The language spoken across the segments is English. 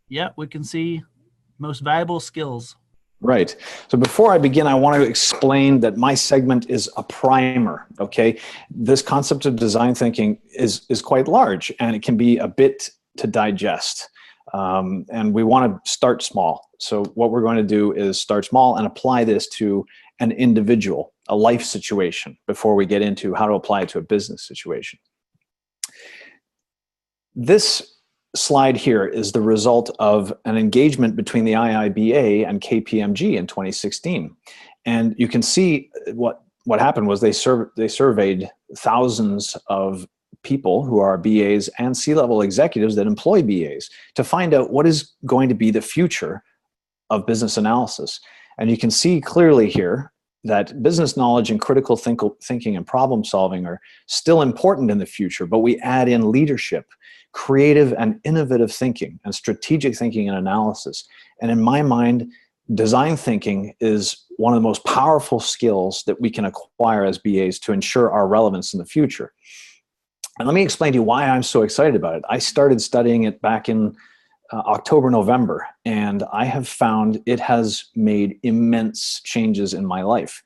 Yeah, we can see most valuable skills. Right. So before I begin, I want to explain that my segment is a primer, okay? This concept of design thinking is quite large, and it can be a bit to digest. And we want to start small. So what we're going to do is start small and apply this to an individual, a life situation, before we get into how to apply it to a business situation. This slide here is the result of an engagement between the IIBA and KPMG in 2016. And you can see what happened was they surveyed thousands of people who are BAs and C-level executives that employ BAs to find out what is going to be the future of business analysis. And you can see clearly here that business knowledge and critical thinking and problem solving are still important in the future, but we add in leadership, creative and innovative thinking, and strategic thinking and analysis. And in my mind, design thinking is one of the most powerful skills that we can acquire as BAs to ensure our relevance in the future. And let me explain to you why I'm so excited about it. I started studying it back in October, November, and I have found it has made immense changes in my life.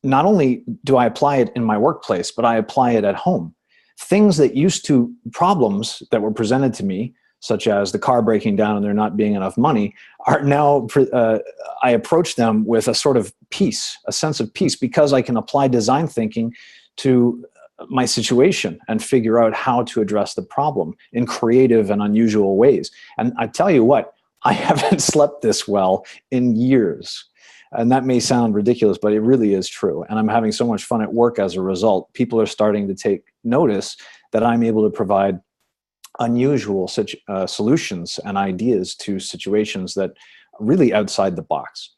Not only do I apply it in my workplace, but I apply it at home. Things that problems that were presented to me, such as the car breaking down and there not being enough money, are now, I approach them with a sort of peace, a sense of peace, because I can apply design thinking to my situation and figure out how to address the problem in creative and unusual ways. And I tell you what, I haven't slept this well in years. And that may sound ridiculous, but it really is true. And I'm having so much fun at work as a result. People are starting to take notice that I'm able to provide unusual solutions and ideas to situations that are really outside the box.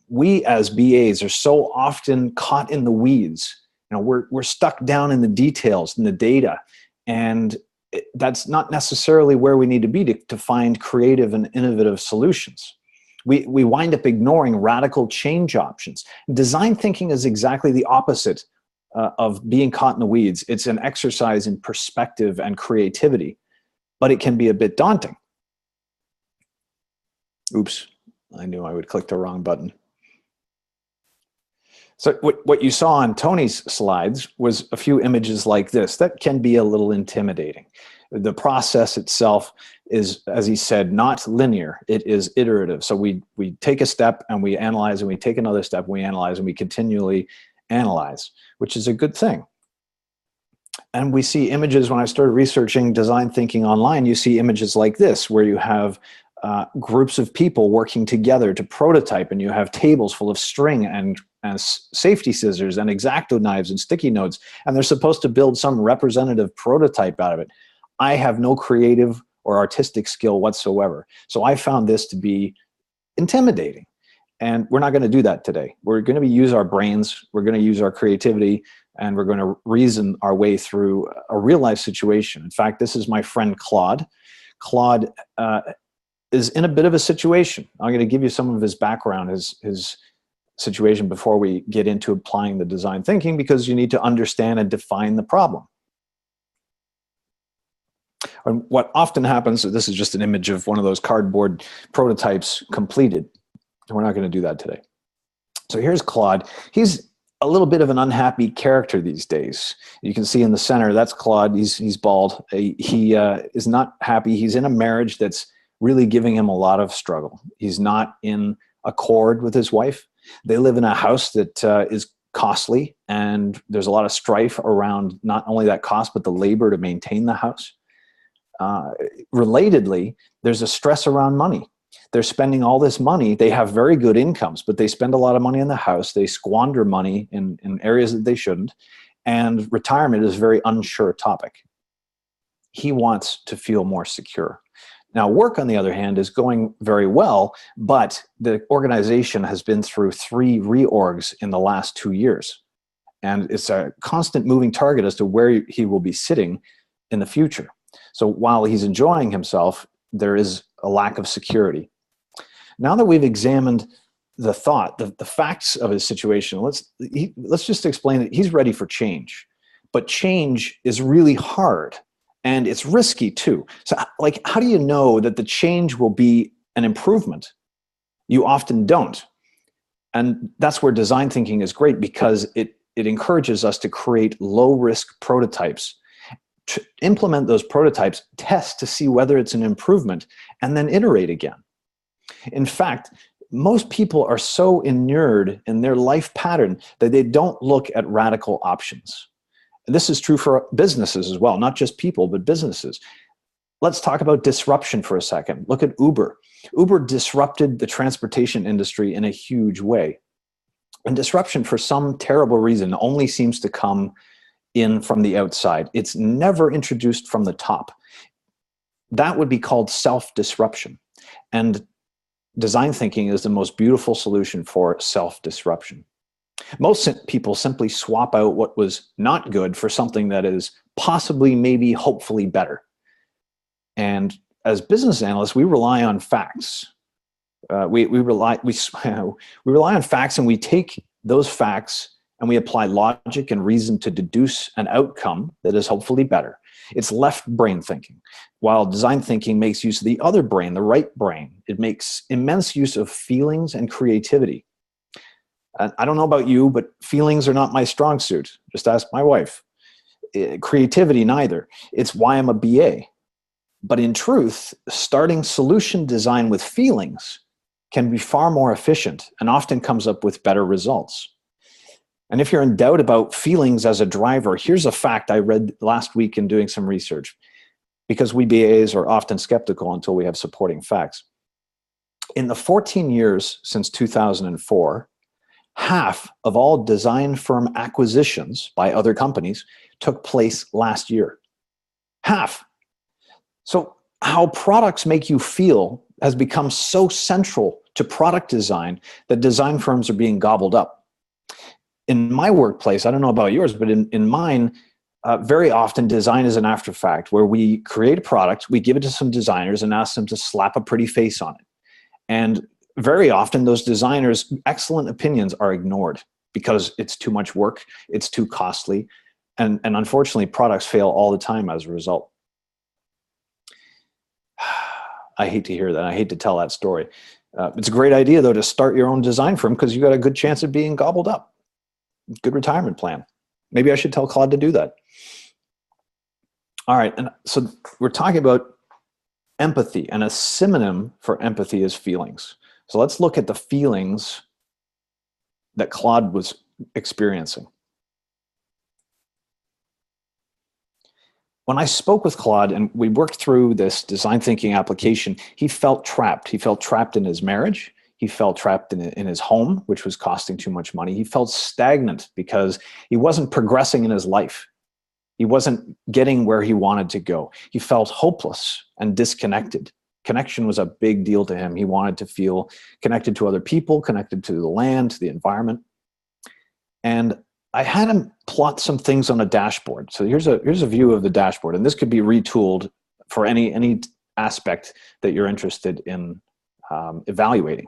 We as BAs are so often caught in the weeds. We're stuck down in the details, in the data, and that's not necessarily where we need to be to find creative and innovative solutions. We wind up ignoring radical change options. Design thinking is exactly the opposite of being caught in the weeds. It's an exercise in perspective and creativity, but it can be a bit daunting. Oops, I knew I would click the wrong button. So what you saw on Tony's slides was a few images like this. That can be a little intimidating. The process itself is, as he said, not linear. It is iterative. So we take a step and we analyze, and we take another step and we analyze, and we continually analyze, which is a good thing. And we see images. When I started researching design thinking online, you see images like this, where you have groups of people working together to prototype, and you have tables full of string and safety scissors and X-Acto knives and sticky notes, and they're supposed to build some representative prototype out of it. I have no creative or artistic skill whatsoever. So I found this to be intimidating. And we're not going to do that today. We're going to use our brains, we're going to use our creativity, and we're going to reason our way through a real life situation. In fact, this is my friend Claude. Claude is in a bit of a situation. I'm going to give you some of his background, his situation, before we get into applying the design thinking, because you need to understand and define the problem. And what often happens, this is just an image of one of those cardboard prototypes completed. We're not going to do that today. So here's Claude. He's a little bit of an unhappy character these days. You can see in the center, that's Claude. He's bald. He is not happy. He's in a marriage that's really giving him a lot of struggle. He's not in accord with his wife. They live in a house that is costly, and there's a lot of strife around not only that cost, but the labor to maintain the house. Relatedly, there's a stress around money. They're spending all this money. They have very good incomes, but they spend a lot of money in the house. They squander money in areas that they shouldn't. And retirement is a very unsure topic. He wants to feel more secure. Now, work, on the other hand, is going very well, but the organization has been through 3 reorgs in the last 2 years. And it's a constant moving target as to where he will be sitting in the future. So while he's enjoying himself, there is a lack of security. Now that we've examined the facts of his situation, let's just explain that he's ready for change. But change is really hard. And it's risky too. So like, how do you know that the change will be an improvement? You often don't. And that's where design thinking is great, because it encourages us to create low-risk prototypes, to implement those prototypes, test to see whether it's an improvement, and then iterate again. In fact, most people are so inured in their life pattern that they don't look at radical options. And this is true for businesses as well, not just people, but businesses. Let's talk about disruption for a second. Look at Uber. Uber disrupted the transportation industry in a huge way. And disruption, for some terrible reason, only seems to come in from the outside. It's never introduced from the top. That would be called self-disruption. And design thinking is the most beautiful solution for self-disruption. Most people simply swap out what was not good for something that is possibly, maybe, hopefully better. And as business analysts, we rely on facts. We rely on facts, and we take those facts and we apply logic and reason to deduce an outcome that is hopefully better. It's left brain thinking, while design thinking makes use of the other brain, the right brain. It makes immense use of feelings and creativity. I don't know about you, but feelings are not my strong suit. Just ask my wife. Creativity, neither. It's why I'm a BA. But in truth, starting solution design with feelings can be far more efficient and often comes up with better results. And if you're in doubt about feelings as a driver, here's a fact I read last week in doing some research, because we BAs are often skeptical until we have supporting facts. In the 14 years since 2004, half of all design firm acquisitions by other companies took place last year. Half. So how products make you feel has become so central to product design that design firms are being gobbled up. In my workplace, I don't know about yours, but in mine, very often design is an afterfact, where we create a product, we give it to some designers and ask them to slap a pretty face on it. And very often those designers' excellent opinions are ignored because it's too much work, it's too costly, and unfortunately products fail all the time as a result. I hate to hear that. I hate to tell that story. It's a great idea, though, to start your own design firm, because you got a good chance of being gobbled up. Good retirement plan. Maybe I should tell Claude to do that. All right, and so we're talking about empathy, and a synonym for empathy is feelings. So let's look at the feelings that Claude was experiencing. When I spoke with Claude and we worked through this design thinking application, he felt trapped. He felt trapped in his marriage. He felt trapped in his home, which was costing too much money. He felt stagnant because he wasn't progressing in his life. He wasn't getting where he wanted to go. He felt hopeless and disconnected. Connection was a big deal to him. He wanted to feel connected to other people, connected to the land, to the environment. And I had him plot some things on a dashboard. So here's a view of the dashboard, and this could be retooled for any aspect that you're interested in evaluating.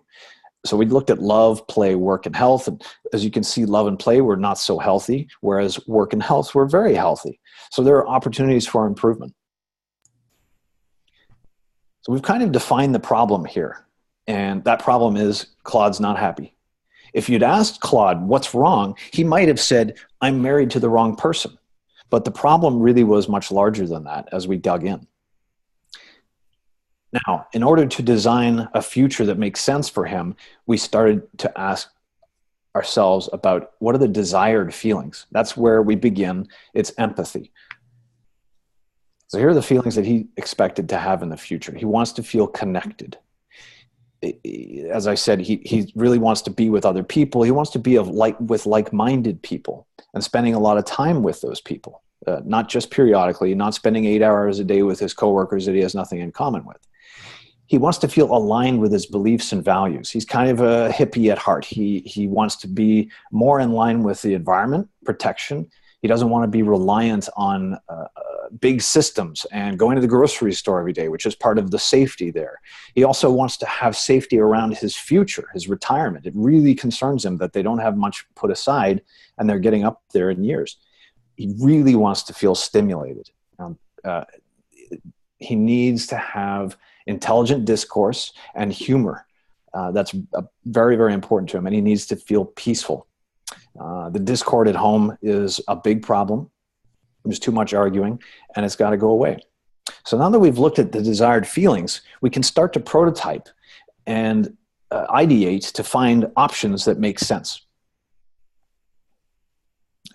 So we looked at love, play, work, and health. And as you can see, love and play were not so healthy, whereas work and health were very healthy. So there are opportunities for improvement. So we've kind of defined the problem here. And that problem is Claude's not happy. If you'd asked Claude what's wrong, he might have said, I'm married to the wrong person. But the problem really was much larger than that as we dug in. Now, in order to design a future that makes sense for him, we started to ask ourselves about what are the desired feelings. That's where we begin. It's empathy. So here are the feelings that he expected to have in the future. He wants to feel connected. As I said, he really wants to be with other people. He wants to be with like-minded people and spending a lot of time with those people, not just periodically, not spending 8 hours a day with his coworkers that he has nothing in common with. He wants to feel aligned with his beliefs and values. He's kind of a hippie at heart. He wants to be more in line with the environment, protection. He doesn't want to be reliant on big systems and going to the grocery store every day, which is part of the safety there. He also wants to have safety around his future, his retirement. It really concerns him that they don't have much put aside and they're getting up there in years. He really wants to feel stimulated. he needs to have intelligent discourse and humor. That's very, very important to him, and he needs to feel peaceful. The discord at home is a big problem. There's too much arguing, and it's got to go away. So now that we've looked at the desired feelings, we can start to prototype and ideate to find options that make sense.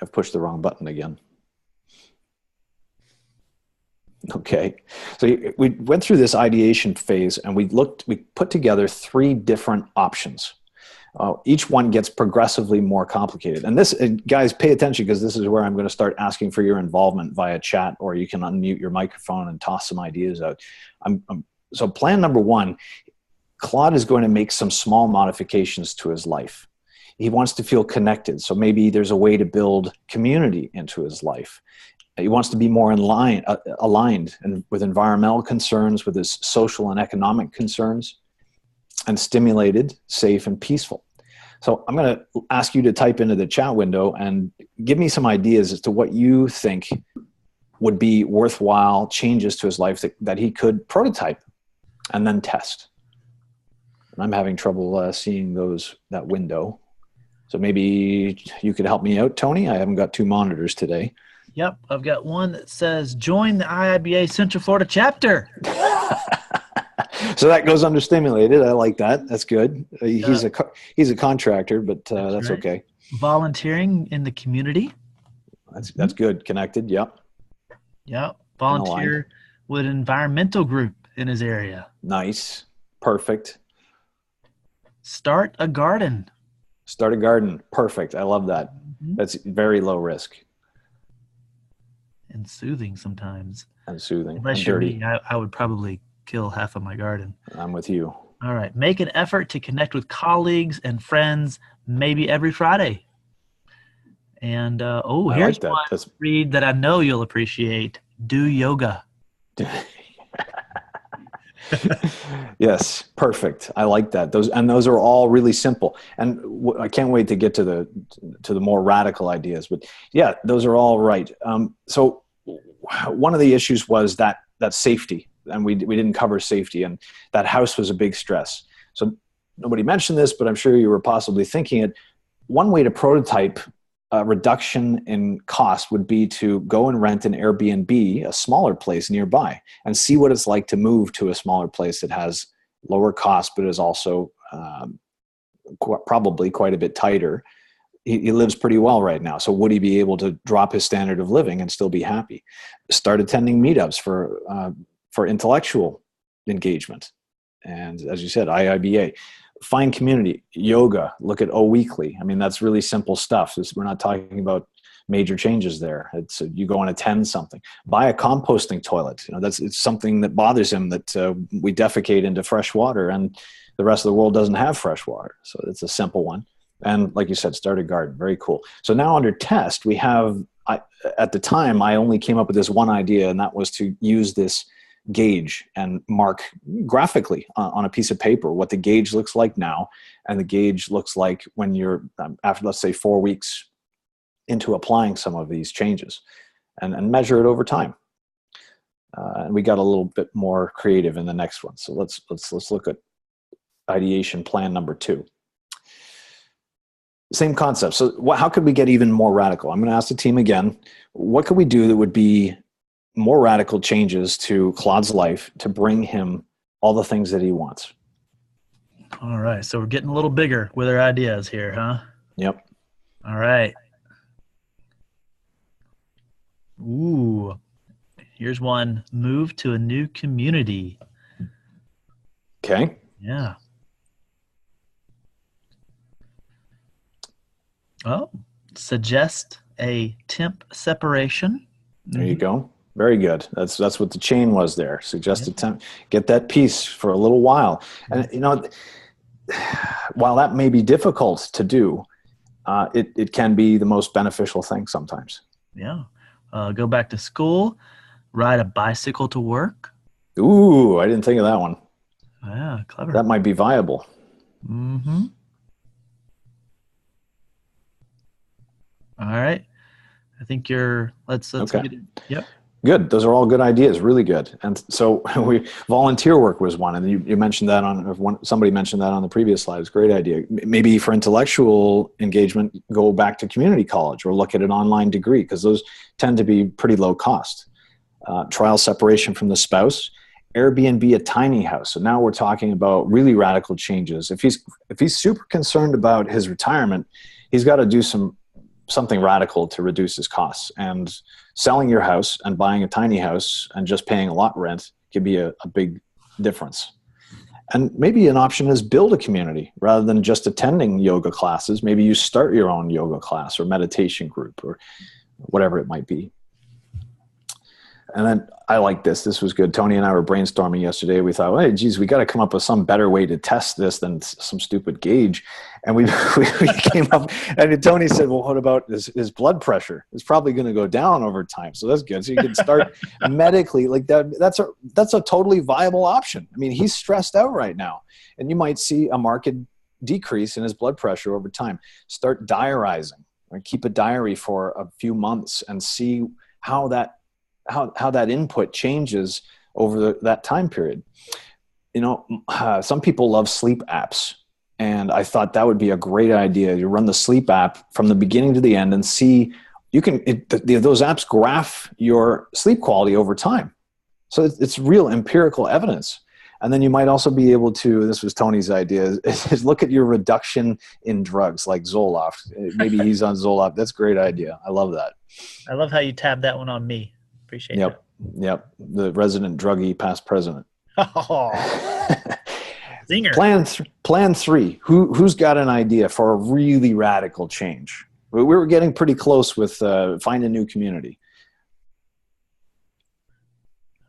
I've pushed the wrong button again. Okay, so we went through this ideation phase, and we put together 3 different options. Each one gets progressively more complicated. And this, guys, pay attention, because this is where I'm going to start asking for your involvement via chat, or you can unmute your microphone and toss some ideas out. So plan number 1, Claude is going to make some small modifications to his life. He wants to feel connected. So maybe there's a way to build community into his life. He wants to be more aligned with environmental concerns, with his social and economic concerns, and stimulated, safe, and peaceful. So I'm going to ask you to type into the chat window and give me some ideas as to what you think would be worthwhile changes to his life that he could prototype and then test. And I'm having trouble seeing that window. So maybe you could help me out, Tony. I haven't got 2 monitors today. Yep, I've got one that says, join the IIBA Central Florida chapter. So that goes under stimulated. I like that. That's good. He's a contractor, but that's right. Okay. Volunteering in the community. That's good. Connected. Yep. Yep. Volunteer with an environmental group in his area. Nice. Perfect. Start a garden. Start a garden. Perfect. I love that. Mm-hmm. That's very low risk. And soothing sometimes. And soothing. Unless and you're dirty. me, I would probably kill half of my garden. I'm with you. All right. Make an effort to connect with colleagues and friends, maybe every Friday. And here's one, Reid, that I know you'll appreciate. Do yoga. Yes, perfect. I like that. Those are all really simple. And I can't wait to get to the more radical ideas. But yeah, those are all right. So one of the issues was that safety, and we didn't cover safety, and that house was a big stress. So nobody mentioned this, but I'm sure you were possibly thinking it. One way to prototype a reduction in cost would be to go and rent an Airbnb, a smaller place nearby, and see what it's like to move to a smaller place that has lower cost, but is also probably quite a bit tighter. He lives pretty well right now. So would he be able to drop his standard of living and still be happy? Start attending meetups for intellectual engagement. And as you said, IIBA. Find community, yoga, look at O Weekly. I mean, that's really simple stuff. We're not talking about major changes there. It's you go and attend something. Buy a composting toilet. It's something that bothers him, that we defecate into fresh water and the rest of the world doesn't have fresh water. So it's a simple one. And like you said, start a garden. Very cool. So now under test, we have, at the time, I only came up with this one idea, and that was to use this gauge and mark graphically on a piece of paper what the gauge looks like now, and the gauge looks like when you're after, let's say, 4 weeks into applying some of these changes, and measure it over time. And we got a little bit more creative in the next one. So let's look at ideation plan number 2. Same concept. So how could we get even more radical? I'm going to ask the team again, what could we do that would be more radical changes to Claude's life to bring him all the things that he wants? All right. So we're getting a little bigger with our ideas here, huh? Yep. All right. Ooh, here's one. Move to a new community. Okay. Yeah. Oh, suggest a temp separation. There you go. Very good. That's what the chain was there. Suggest a temp. Get that peace for a little while. And while that may be difficult to do, it can be the most beneficial thing sometimes. Yeah. Go back to school. Ride a bicycle to work. Ooh, I didn't think of that one. Yeah, clever. That might be viable. Mm-hmm. All right. I think let's okay. get it. Yep. Good. Those are all good ideas. Really good. And so volunteer work was one, and you mentioned that somebody mentioned that on the previous slide. It's a great idea. Maybe for intellectual engagement, go back to community college or look at an online degree, because those tend to be pretty low cost. Trial separation from the spouse, Airbnb a tiny house. So now we're talking about really radical changes. If he's super concerned about his retirement, he's got to do something radical to reduce his costs. And selling your house and buying a tiny house and just paying a lot rent can be a big difference. And maybe an option is build a community rather than just attending yoga classes. Maybe you start your own yoga class or meditation group or whatever it might be. And then I like this. This was good. Tony and I were brainstorming yesterday. We thought, hey, geez, we got to come up with some better way to test this than some stupid gauge. And we came up, and Tony said, well, what about his blood pressure? It's probably going to go down over time. So that's good. So you can start medically like that. That's a totally viable option. I mean, he's stressed out right now, and you might see a marked decrease in his blood pressure over time. Start diarizing, or keep a diary for a few months and see how that input changes over that time period. Some people love sleep apps, and I thought that would be a great idea. You run the sleep app from the beginning to the end and see those apps graph your sleep quality over time. So it's real empirical evidence. And then you might also be able to, this was Tony's idea, is look at your reduction in drugs like Zoloft. Maybe he's on Zoloft. That's a great idea. I love that. I love how you tabbed that one on me. Appreciate that. Yep. The resident druggie past president. Oh, zinger. Plan 3. Who's got an idea for a really radical change? We were getting pretty close with find a new community.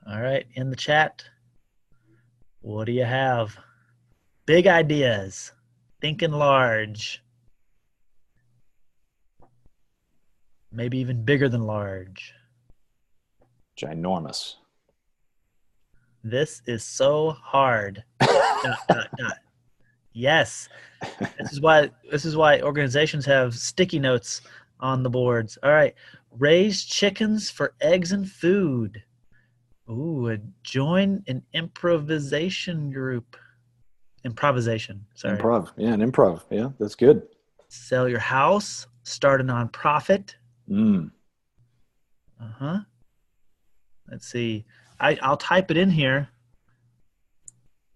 All right. In the chat, what do you have? Big ideas. Thinking large. Maybe even bigger than large. Ginormous. This is so hard. ... Yes. This is why organizations have sticky notes on the boards. All right. Raise chickens for eggs and food. Ooh, join an improvisation group. Improvisation. Sorry. Improv. Yeah, an improv. Yeah, that's good. Sell your house. Start a nonprofit. Uh-huh. Let's see. I'll type it in here.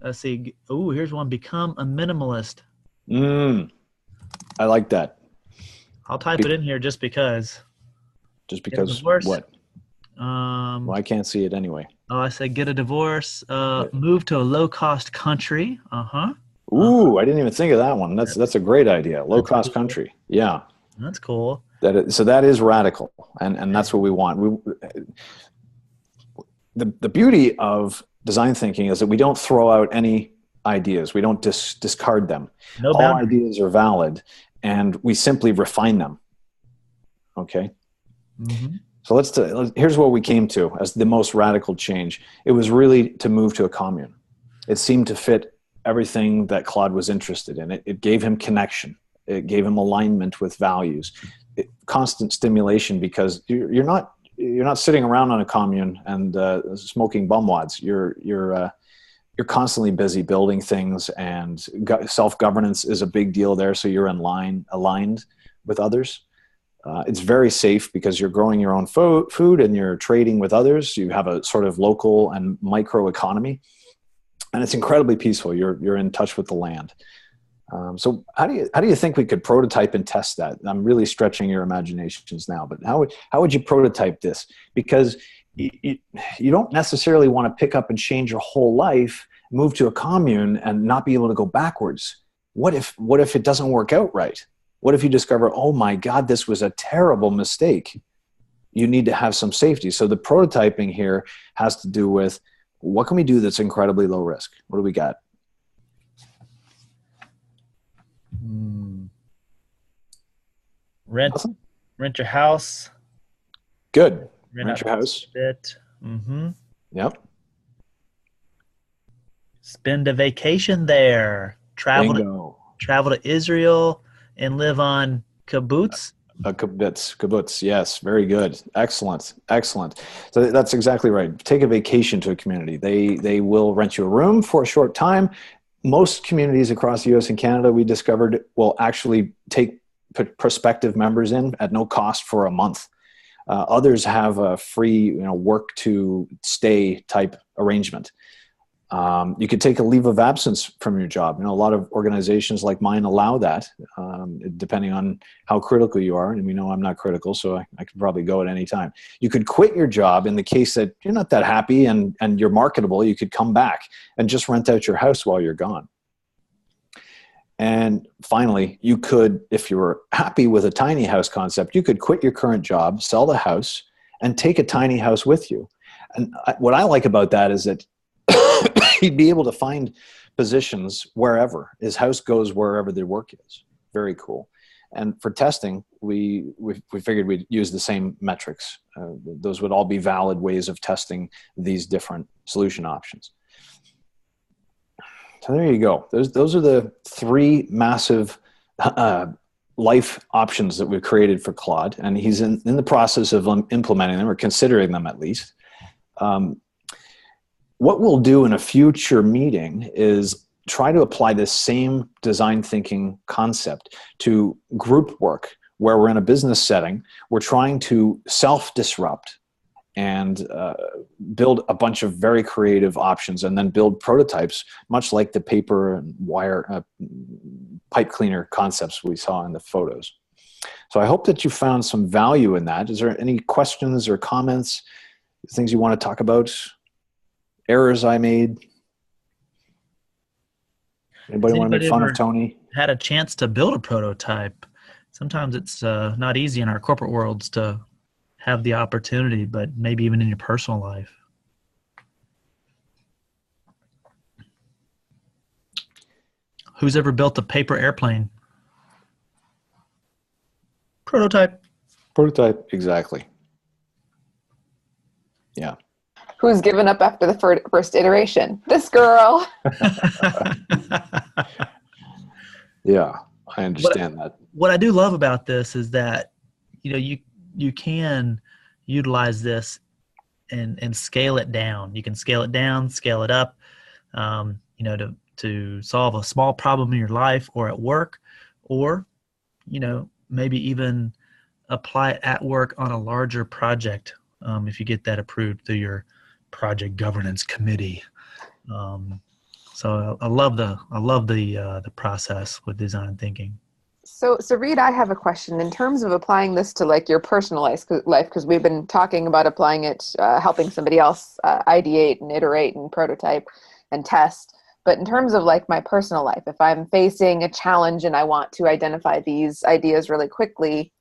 Let's see. Oh, here's one. Become a minimalist. I like that. I'll type it in here just because. Just because what? Well, I can't see it anyway. Oh, I said get a divorce. Move to a low-cost country. Uh-huh. Ooh, I didn't even think of that one. That's a great idea. Low-cost country. Yeah. That's cool. So that is radical, and that's what we want. The beauty of design thinking is that we don't throw out any ideas. We don't discard them. No All ideas are valid, and we simply refine them. Okay? Mm-hmm. So here's what we came to as the most radical change. It was really to move to a commune. It seemed to fit everything that Claude was interested in. It gave him connection. It gave him alignment with values. Constant stimulation, because you're not sitting around on a commune and smoking bum wads. You're constantly busy building things, and self-governance is a big deal there. So you're aligned with others. It's very safe because you're growing your own food and you're trading with others. You have a sort of local and micro economy, and it's incredibly peaceful. You're in touch with the land. So how do you think we could prototype and test that? I'm really stretching your imaginations now, but how would you prototype this? Because you don't necessarily want to pick up and change your whole life, move to a commune, and not be able to go backwards. What if it doesn't work out right? What if you discover, oh my God, this was a terrible mistake? You need to have some safety. So the prototyping here has to do with, what can we do that's incredibly low risk? What do we got? Rent your house. Good. Rent your house. Bit. Mm-hmm. Yep. Spend a vacation there. Travel to Israel and live on kibbutz. Kibbutz. Yes, very good. Excellent. So that's exactly right. Take a vacation to a community. They will rent you a room for a short time. Most communities across the U.S. and Canada, we discovered, will actually take prospective members in at no cost for a month. Others have a free, work to stay type arrangement. You could take a leave of absence from your job. A lot of organizations like mine allow that, depending on how critical you are. And we know I'm not critical, so I could probably go at any time. You could quit your job in the case that you're not that happy and you're marketable. You could come back and just rent out your house while you're gone. And finally, you could, if you were happy with a tiny house concept, you could quit your current job, sell the house, and take a tiny house with you. And what I like about that is that he'd be able to find positions wherever his house goes, wherever their work is. Very cool. And for testing, we figured we'd use the same metrics. Those would all be valid ways of testing these different solution options. So there you go. Those are the three massive life options that we've created for Claude, and he's in the process of implementing them, or considering them at least. What we'll do in a future meeting is try to apply this same design thinking concept to group work, where we're in a business setting. We're trying to self-disrupt and build a bunch of very creative options, and then build prototypes, much like the paper and wire pipe cleaner concepts we saw in the photos. So I hope that you found some value in that. Is there any questions or comments, things you want to talk about? Errors I made? Anybody want to make fun of Tony? Had a chance to build a prototype? Sometimes it's not easy in our corporate worlds to have the opportunity, but maybe even in your personal life. Who's ever built a paper airplane? Prototype. Prototype, exactly. Yeah. Who's given up after the first iteration? This girl. Yeah, I understand that. What I do love about this is that, you can utilize this and scale it down. You can scale it down, scale it up, to solve a small problem in your life or at work, or, maybe even apply it at work on a larger project, if you get that approved through your project governance committee. So I love the process with design thinking. So Reid, I have a question in terms of applying this to like your personal life, because we've been talking about applying it, helping somebody else ideate and iterate and prototype and test. But in terms of like my personal life, if I'm facing a challenge and I want to identify these ideas really quickly,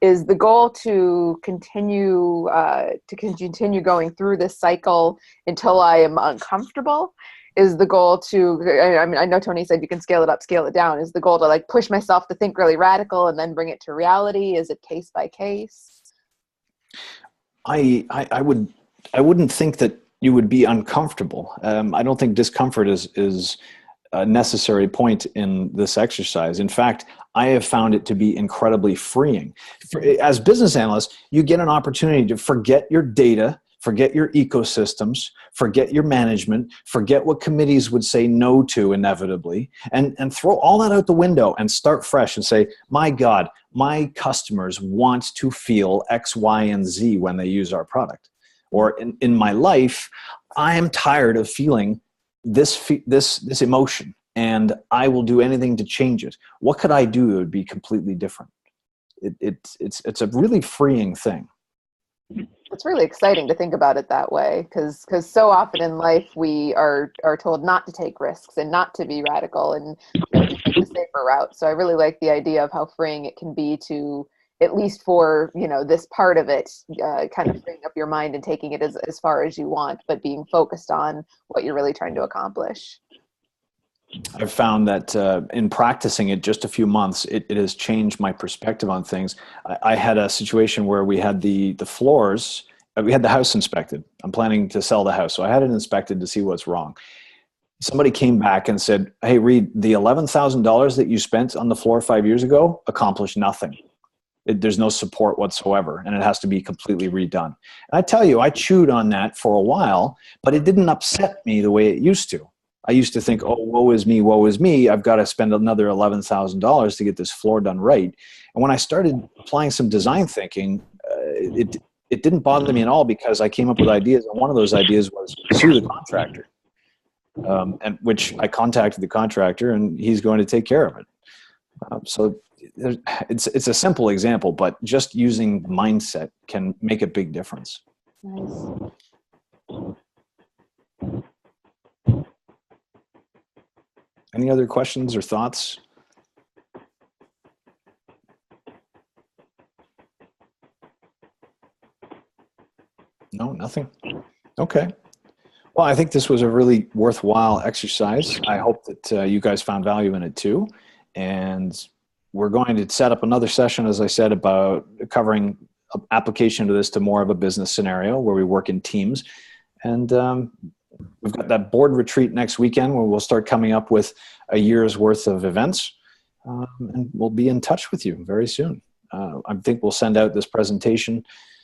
is the goal to continue going through this cycle until I am uncomfortable? Is the goal to, I know Tony said you can scale it up, scale it down. Is the goal to like push myself to think really radical and then bring it to reality? Is it case by case? I wouldn't think that you would be uncomfortable. I don't think discomfort is a necessary point in this exercise. In fact, I have found it to be incredibly freeing. As business analysts, you get an opportunity to forget your data, forget your ecosystems, forget your management, forget what committees would say no to inevitably, and throw all that out the window and start fresh and say, my God, my customers want to feel X, Y, and Z when they use our product. Or in my life, I am tired of feeling this emotion, and I will do anything to change it. What could I do that would be completely different? It's a really freeing thing. It's really exciting to think about it that way, because so often in life we are told not to take risks and not to be radical and to take the safer route. So I really like the idea of how freeing it can be to, at least for this part of it, kind of freeing up your mind and taking it as far as you want, but being focused on what you're really trying to accomplish. I've found that in practicing it just a few months, it has changed my perspective on things. I had a situation where we had the floors, we had the house inspected. I'm planning to sell the house, so I had it inspected to see what's wrong. Somebody came back and said, hey, Reid, the $11,000 that you spent on the floor 5 years ago accomplished nothing. there's no support whatsoever, and it has to be completely redone. And I tell you, I chewed on that for a while, but it didn't upset me the way it used to. I used to think, oh, woe is me, woe is me. I've got to spend another $11,000 to get this floor done right. And when I started applying some design thinking, it didn't bother me at all, because I came up with ideas, and one of those ideas was sue the contractor, and which I contacted the contractor, and he's going to take care of it. So it's a simple example, but just using mindset can make a big difference. Nice. Any other questions or thoughts? No, nothing. Okay. Well, I think this was a really worthwhile exercise. I hope that you guys found value in it too. And we're going to set up another session, as I said, about covering application of this to more of a business scenario where we work in teams. And we've got that board retreat next weekend where we'll start coming up with a year's worth of events. And we'll be in touch with you very soon. I think we'll send out this presentation